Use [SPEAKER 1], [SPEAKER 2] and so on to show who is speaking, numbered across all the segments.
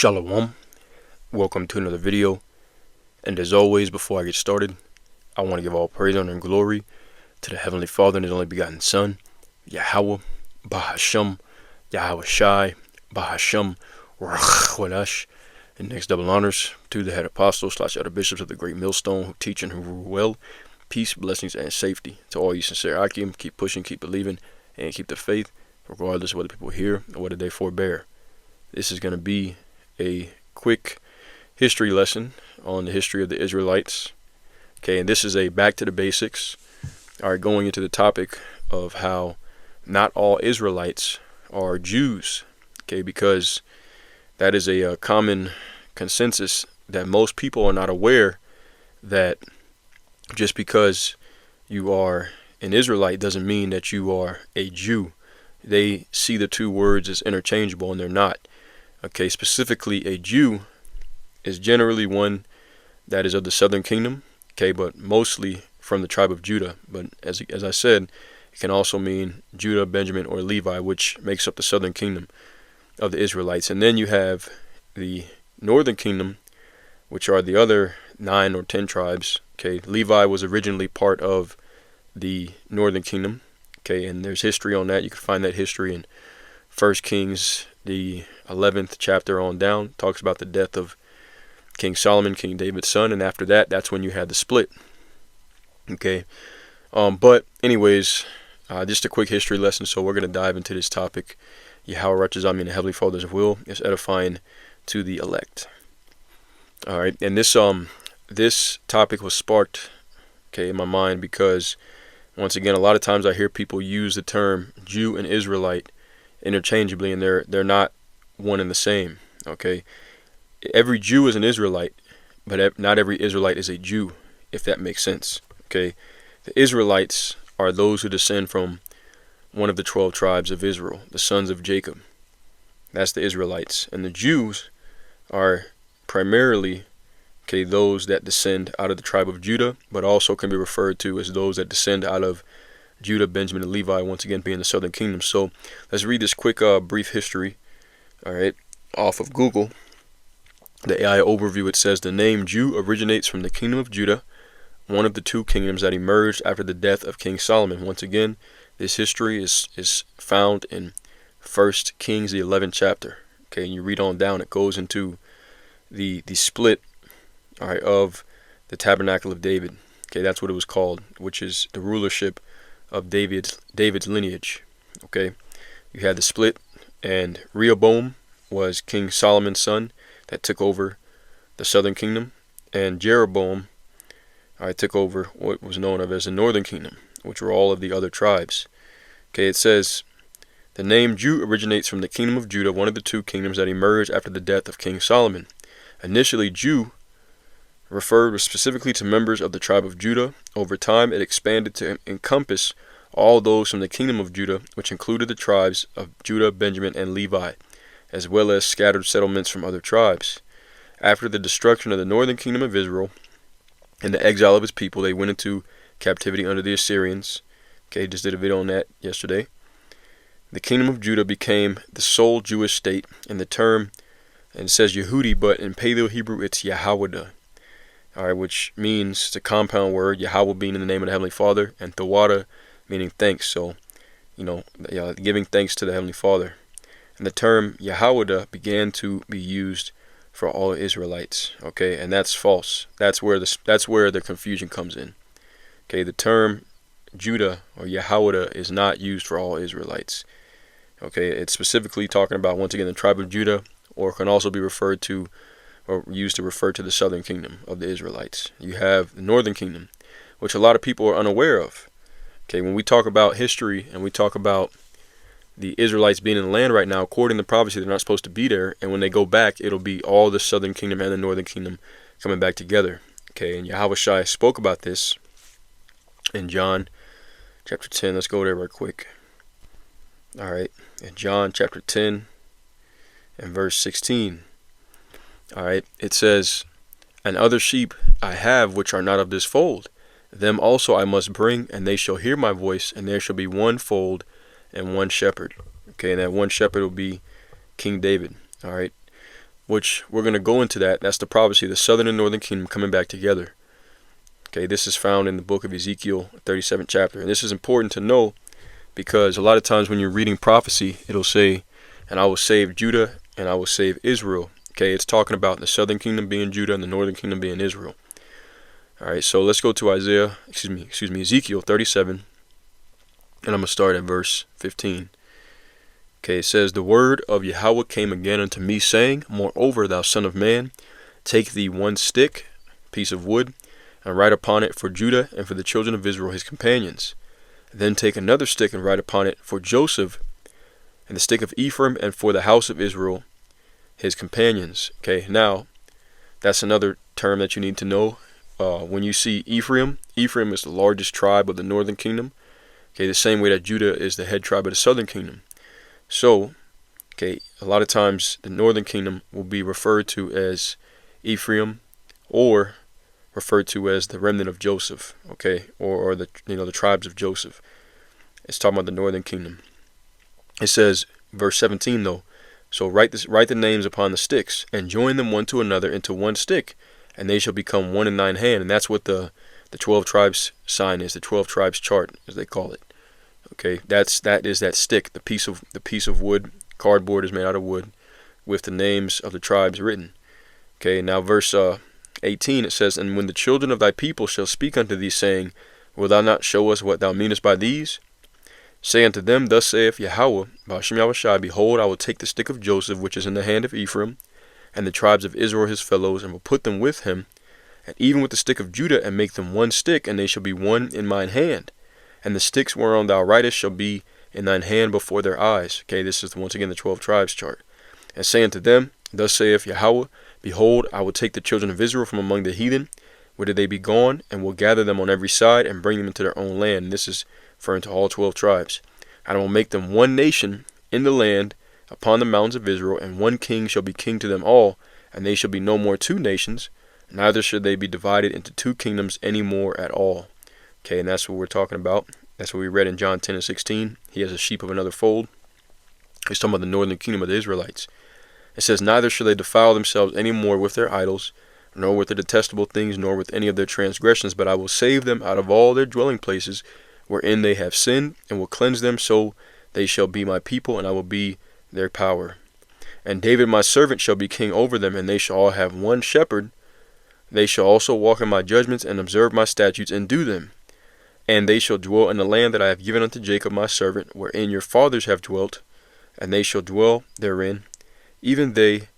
[SPEAKER 1] Shalom, welcome to another video, and as always, before I get started, I want to give all praise, honor, and glory to the Heavenly Father and His only begotten Son, Yahweh, Bahasham, Yahweh Shai, Bahasham, Rachwanash, and next double honors to the head apostles / other bishops of the great millstone who teach and who rule well, peace, blessings, and safety to all you sincere Akim. Keep pushing, keep believing, and keep the faith, regardless of whether people hear or whether they forbear. This is going to be a quick history lesson on the history of the Israelites. Okay, and this is a back to the basics. All right, going into the topic of how not all Israelites are Jews. Okay, because that is a common consensus that most people are not aware that just because you are an Israelite doesn't mean that you are a Jew. They see the two words as interchangeable, and they're not. Okay, specifically, a Jew is generally one that is of the southern kingdom, okay, but mostly from the tribe of Judah. But as I said, it can also mean Judah, Benjamin, or Levi, which makes up the southern kingdom of the Israelites. And then you have the northern kingdom, which are the other 9 or 10 tribes. Okay, Levi was originally part of the northern kingdom. Okay, and there's history on that. You can find that history in 1 Kings, the 11th chapter on down. Talks about the death of King Solomon, King David's son, and after that, that's when you had the split. Okay, but anyways, just a quick history lesson. So we're going to dive into this topic. Yahweh Rachazam, I mean the Heavenly Father's will is edifying to the elect. All right, and this topic was sparked, okay, in my mind because once again, a lot of times I hear people use the term Jew and Israelite interchangeably, and they're not one and the same. Okay, every Jew is an Israelite, but not every Israelite is a Jew, if that makes sense. Okay, the Israelites are those who descend from one of the 12 tribes of Israel, the sons of Jacob. That's the Israelites. And the Jews are primarily, okay, those that descend out of the tribe of Judah, but also can be referred to as those that descend out of Judah, Benjamin, and Levi, once again being the southern kingdom. So let's read this quick brief history, all right, off of Google. The AI overview, it says the name Jew originates from the kingdom of Judah, one of the 2 kingdoms that emerged after the death of King Solomon. Once again, this history is found in 1 Kings, the 11th chapter. Okay, and you read on down, it goes into the split, all right, of the tabernacle of David. Okay, that's what it was called, which is the rulership of David's lineage. Okay, you had the split, and Rehoboam was King Solomon's son that took over the southern kingdom, and Jeroboam took over what was known of as the northern kingdom, which were all of the other tribes. Okay, it says the name Jew originates from the kingdom of Judah, one of the 2 kingdoms that emerged after the death of King Solomon. Initially, Jew referred specifically to members of the tribe of Judah. Over time, it expanded to encompass all those from the kingdom of Judah, which included the tribes of Judah, Benjamin, and Levi, as well as scattered settlements from other tribes. After the destruction of the northern kingdom of Israel and the exile of its people, they went into captivity under the Assyrians. Okay, just did a video on that yesterday. The kingdom of Judah became the sole Jewish state, and the term, and it says Yehudi, but in Paleo Hebrew it's Yahawada. All right, which means it's a compound word, Yahweh being in the name of the Heavenly Father, and Tawada meaning thanks. So, giving thanks to the Heavenly Father. And the term Yahawada began to be used for all Israelites. Okay, and that's false. That's where the confusion comes in. Okay, the term Judah or Yahawada is not used for all Israelites. Okay, it's specifically talking about, once again, the tribe of Judah, or can also be referred to or used to refer to the southern kingdom of the Israelites. You have the northern kingdom, which a lot of people are unaware of. Okay, when we talk about history and we talk about the Israelites being in the land right now, according to prophecy, they're not supposed to be there. And when they go back, it'll be all the southern kingdom and the northern kingdom coming back together. Okay, and Yahweh Shai spoke about this in John chapter 10. Let's go there right quick. All right, in John chapter 10 and verse 16. All right, it says, and other sheep I have which are not of this fold. Them also I must bring, and they shall hear my voice, and there shall be one fold and one shepherd. Okay, and that one shepherd will be King David. All right. which we're going to go into that. That's the prophecy of the southern and northern kingdom coming back together. Okay, this is found in the book of Ezekiel, 37th chapter. And this is important to know because a lot of times when you're reading prophecy, it'll say, and I will save Judah and I will save Israel. Okay, it's talking about the southern kingdom being Judah and the northern kingdom being Israel. All right, so let's go to Ezekiel 37, and I'm going to start at verse 15. Okay, it says, "The word of Yahweh came again unto me, saying, Moreover, thou son of man, take thee one stick, piece of wood, and write upon it for Judah and for the children of Israel his companions. Then take another stick and write upon it for Joseph, and the stick of Ephraim, and for the house of Israel his companions." Okay, now, that's another term that you need to know. When you see Ephraim, Ephraim is the largest tribe of the northern kingdom. Okay, the same way that Judah is the head tribe of the southern kingdom. So, okay, a lot of times the northern kingdom will be referred to as Ephraim, or referred to as the remnant of Joseph. Okay, or the the tribes of Joseph. It's talking about the northern kingdom. It says, verse 17 though. So write the names upon the sticks, and join them one to another into one stick, and they shall become one in thine hand. And that's what the 12 tribes sign is, the 12 tribes chart, as they call it. Okay, that is that stick, the piece of wood, cardboard is made out of wood, with the names of the tribes written. Okay, now verse 18 it says, "And when the children of thy people shall speak unto thee, saying, Wilt thou not show us what thou meanest by these? Say unto them, Thus saith Yahweh, Ba'ashem Yahushai, Behold, I will take the stick of Joseph, which is in the hand of Ephraim, and the tribes of Israel his fellows, and will put them with him, and even with the stick of Judah, and make them one stick, and they shall be one in mine hand. And the sticks whereon thou writest shall be in thine hand before their eyes." Okay, this is once again the 12 tribes chart. "And say unto them, Thus saith Yahweh, Behold, I will take the children of Israel from among the heathen, whither they be gone, and will gather them on every side, and bring them into their own land." And this is referring to all 12 tribes. "And I will make them one nation in the land upon the mountains of Israel, and one king shall be king to them all, and they shall be no more two nations, neither should they be divided into two kingdoms any more at all." Okay, and that's what we're talking about. That's what we read in John 10 and 16. He has a sheep of another fold. He's talking about the northern kingdom of the Israelites. It says, "Neither shall they defile themselves any more with their idols, nor with their detestable things, nor with any of their transgressions, but I will save them out of all their dwelling places wherein they have sinned, and will cleanse them, so they shall be my people, and I will be their power. And David my servant shall be king over them, and they shall all have one shepherd. They shall also walk in my judgments, and observe my statutes, and do them. And they shall dwell in the land that I have given unto Jacob my servant, wherein your fathers have dwelt, and they shall dwell therein, even they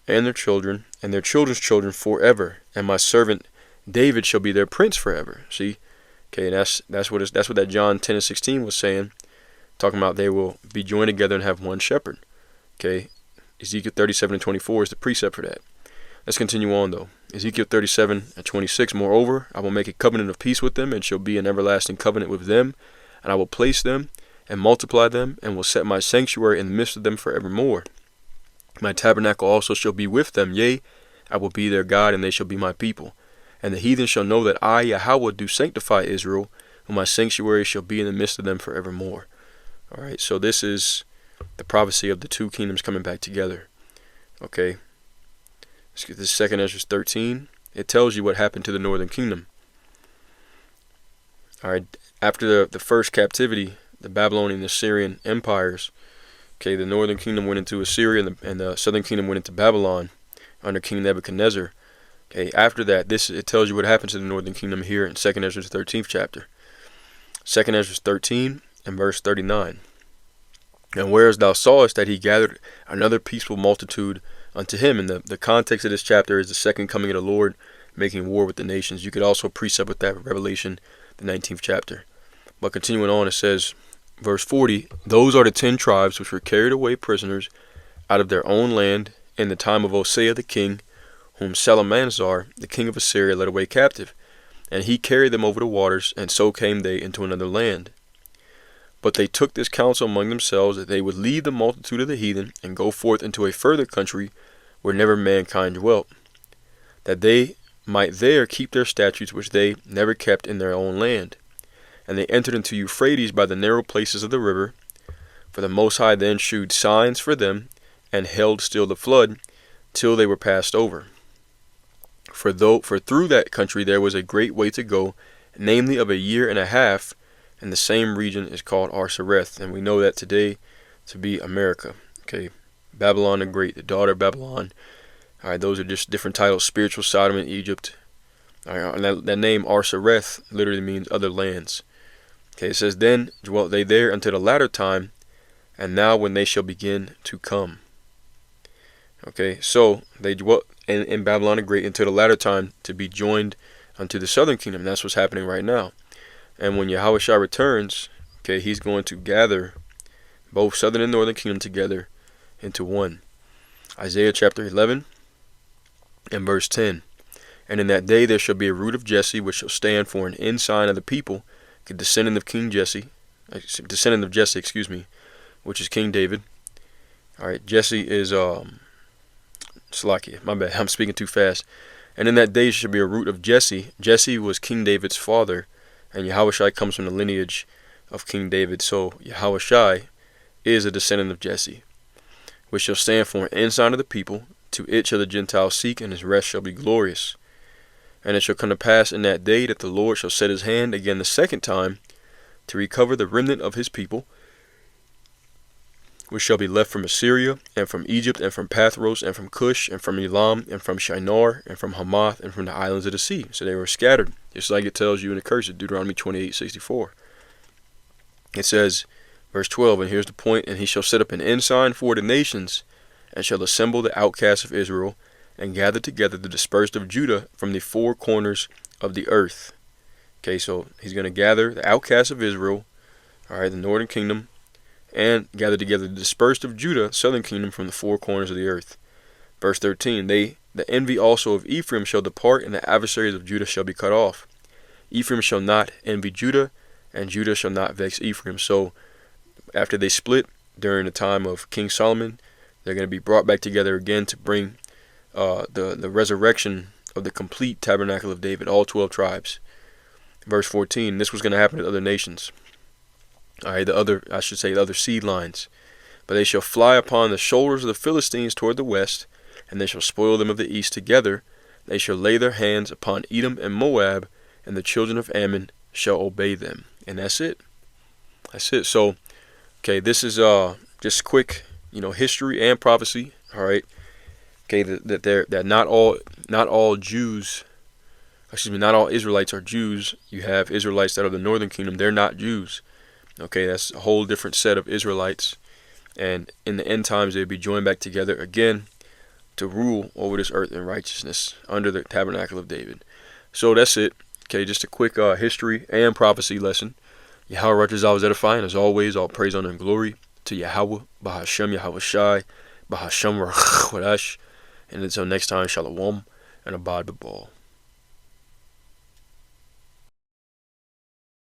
[SPEAKER 1] and their children, and their children's children forever. And my servant David shall be their prince forever." See, okay, and that's what that John 10 and 16 was saying, talking about they will be joined together and have one shepherd. Okay, Ezekiel 37 and 24 is the precept for that. Let's continue on though. Ezekiel 37 and 26, "Moreover, I will make a covenant of peace with them, and shall be an everlasting covenant with them, and I will place them and multiply them, and will set my sanctuary in the midst of them forevermore. My tabernacle also shall be with them, yea, I will be their God, and they shall be my people. And the heathen shall know that I, Yahweh, do sanctify Israel, and my sanctuary shall be in the midst of them forevermore." All right, so this is the prophecy of the two kingdoms coming back together. Okay, let's get this 2 Ezra 13. It tells you what happened to the northern kingdom. All right, after the first captivity, the Babylonian and Assyrian empires, okay, the northern kingdom went into Assyria, and the southern kingdom went into Babylon under King Nebuchadnezzar. Okay, after that, it tells you what happened to the northern kingdom here in 2 Ezra 13th chapter. 2 Ezra 13 and verse 39. "And whereas thou sawest that he gathered another peaceful multitude unto him," and the context of this chapter is the second coming of the Lord making war with the nations. You could also precept with that Revelation, the 19th chapter. But continuing on, it says, verse 40, "Those are the 10 tribes which were carried away prisoners out of their own land in the time of Hosea the king, whom Shalmaneser the king of Assyria led away captive. And he carried them over the waters, and so came they into another land. But they took this counsel among themselves, that they would leave the multitude of the heathen, and go forth into a further country where never mankind dwelt, that they might there keep their statutes which they never kept in their own land. And they entered into Euphrates by the narrow places of the river, for the Most High then shewed signs for them, and held still the flood, till they were passed over. For through that country there was a great way to go, namely of a year and a half, and the same region is called Arsareth, and we know that today to be America. Okay, Babylon the Great, the daughter of Babylon. All right, those are just different titles. Spiritual Sodom in Egypt. All right, and that name Arsareth literally means other lands. Okay, it says, then dwelt they there until the latter time, and now when they shall begin to come. Okay, so they dwelt in Babylon the Great until the latter time to be joined unto the southern kingdom. That's what's happening right now. And when Yahushua returns, okay, he's going to gather both southern and northern kingdom together into one. Isaiah chapter 11 and verse 10. And in that day there shall be a root of Jesse, which shall stand for an ensign of the people, the descendant of Jesse, which is King David. All right, Jesse is Slakia. My bad, I'm speaking too fast. And in that day shall be a root of Jesse. Jesse was King David's father, and Yahushua comes from the lineage of King David. So Yahushua is a descendant of Jesse, which shall stand for an ensign of the people. To it shall the Gentiles seek, and his rest shall be glorious. And it shall come to pass in that day that the Lord shall set his hand again the second time to recover the remnant of his people, which shall be left from Assyria, and from Egypt, and from Pathros, and from Cush, and from Elam, and from Shinar, and from Hamath, and from the islands of the sea. So they were scattered, just like it tells you in the curse of Deuteronomy 28:64. It says, verse 12, and here's the point, and he shall set up an ensign for the nations, and shall assemble the outcasts of Israel, and gather together the dispersed of Judah from the four corners of the earth. Okay, so he's going to gather the outcasts of Israel, all right, the northern kingdom, and gather together the dispersed of Judah, southern kingdom, from the four corners of the earth. Verse 13, the envy also of Ephraim shall depart, and the adversaries of Judah shall be cut off. Ephraim shall not envy Judah, and Judah shall not vex Ephraim. So after they split during the time of King Solomon, they're going to be brought back together again to bring the resurrection of the complete tabernacle of David, all 12 tribes. Verse 14, this was going to happen to other nations. All right, the other seed lines. But they shall fly upon the shoulders of the Philistines toward the west, and they shall spoil them of the east together. They shall lay their hands upon Edom and Moab, and the children of Ammon shall obey them. And that's it. That's it. So, okay, this is just quick, history and prophecy. All right. Okay, that not all Jews, not all Israelites are Jews. You have Israelites that are the northern kingdom. They're not Jews. Okay, that's a whole different set of Israelites. And in the end times, they'll be joined back together again to rule over this earth in righteousness under the tabernacle of David. So that's it. Okay, just a quick history and prophecy lesson. Yahweh righteous always edifying. As always, all praise, honor, and glory to Yahweh, Bahashem, Yahweh Shai, Bahashem, Rachwadash. And until next time, Shalom, and Abad Babal.